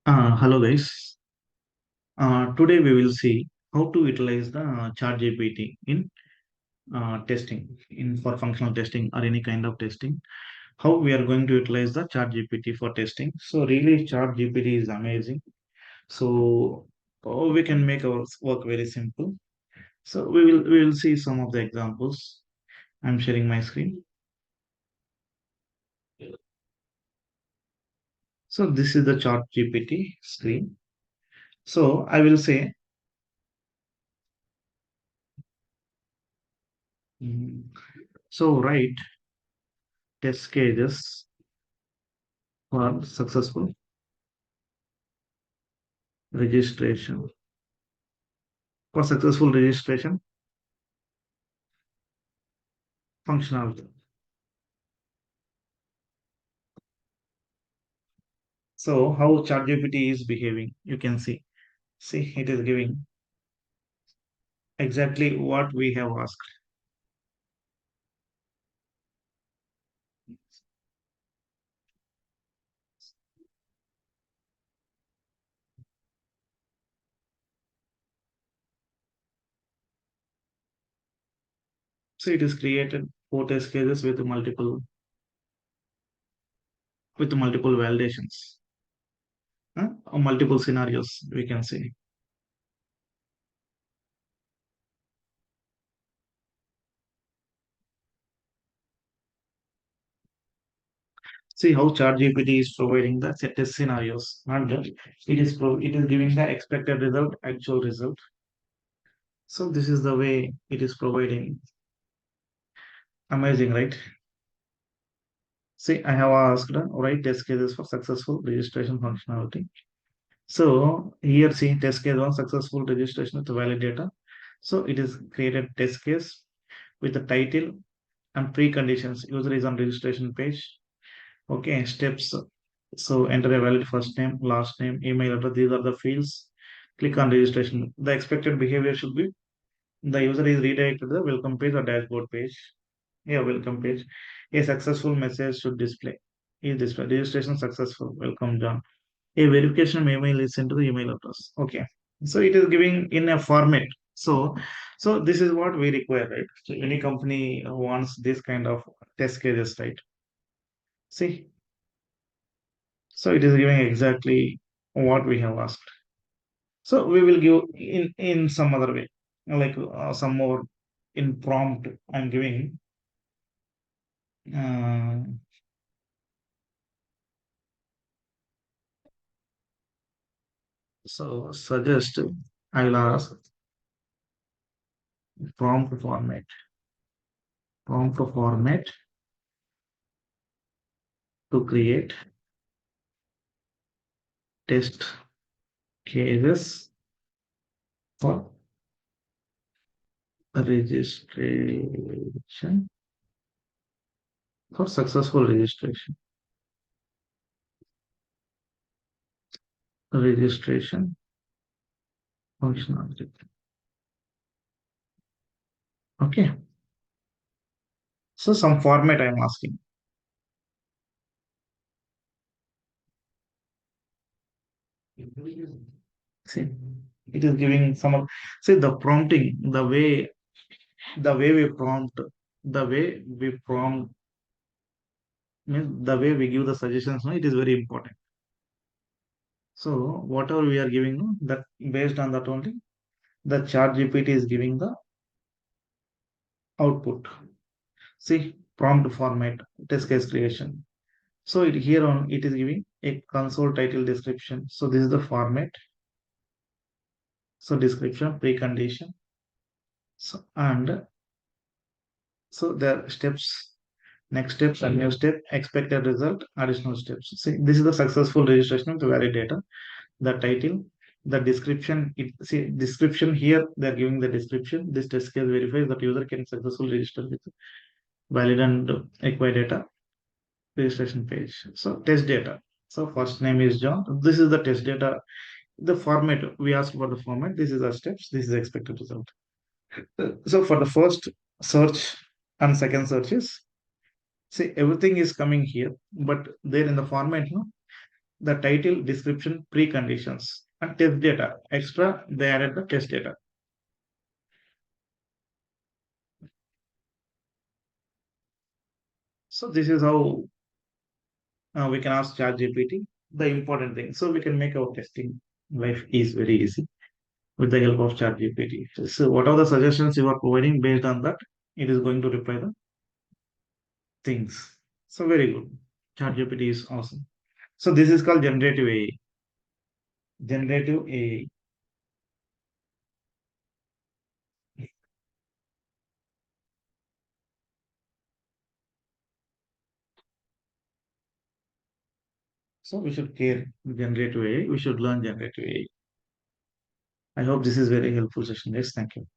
Hello guys. Today we will see how to utilize the ChatGPT in testing, in for functional testing or any kind of testing. How we are going to utilize the ChatGPT for testing. So really, ChatGPT is amazing. So we can make our work very simple. So we will see some of the examples. I'm sharing my screen. So this is the ChatGPT screen. So I will say, mm, so write test cases for successful registration. For successful registration functionality. So how ChatGPT is behaving, you can see. See, it is giving exactly what we have asked. So it is created four test cases with multiple validations, or multiple scenarios, we can say. See how ChatGPT is providing the test scenarios, not just it is giving the expected result, actual result. So this is the way it is providing. Amazing, right? See, I have asked write test cases for successful registration functionality. So here see test case on successful registration with valid data. So it is created test case with the title and preconditions. User is on registration page. Okay, steps. So enter a valid first name, last name, email address. These are the fields. Click on registration. The expected behavior should be the user is redirected to the welcome page or dashboard page. Yeah, welcome page. A successful message should display. Is display registration successful? Welcome, John. A verification email is sent to the email address. Okay. So it is giving in a format. So this is what we require, right? So any company wants this kind of test cases, right? See, so it is giving exactly what we have asked. So we will give in some other way, like some more in prompt. I'm giving. Uh, so suggest I will ask prompt format. Prompt format to create test cases for registration for successful registration functionality. Okay. So some format I'm asking. See, it is giving some of, see the prompting, the way we prompt, the way we prompt means the way we give the suggestions, no, it is very important. So whatever we are giving, no, that based on that only, the chat GPT is giving the output. See, prompt format, test case creation. So here on it is giving a console title description. So this is the format. So description, precondition. So and so there are steps, next steps, and new step, expected result, additional steps. See, this is the successful registration of the valid data. The title, the description. See description here they are giving the description. This test case verifies that user can successfully register with valid and acquired data registration page. So test data. So first name is John. This is the test data. The format we asked for the format. This is the steps. This is the expected result. So for the first search and second searches, See, everything is coming here, but there in the format, no, the title, description, preconditions, and test data. Extra, they added the test data. So this is how we can ask ChatGPT the important thing. So we can make our testing life is very easy with the help of ChatGPT. So what are the suggestions you are providing based on that? It is going to reply the things. So very good. ChatGPT is awesome. So this is called generative AI. Generative AI. So we should care generative AI. We should learn generative AI. I hope this is very helpful session. Yes, thank you.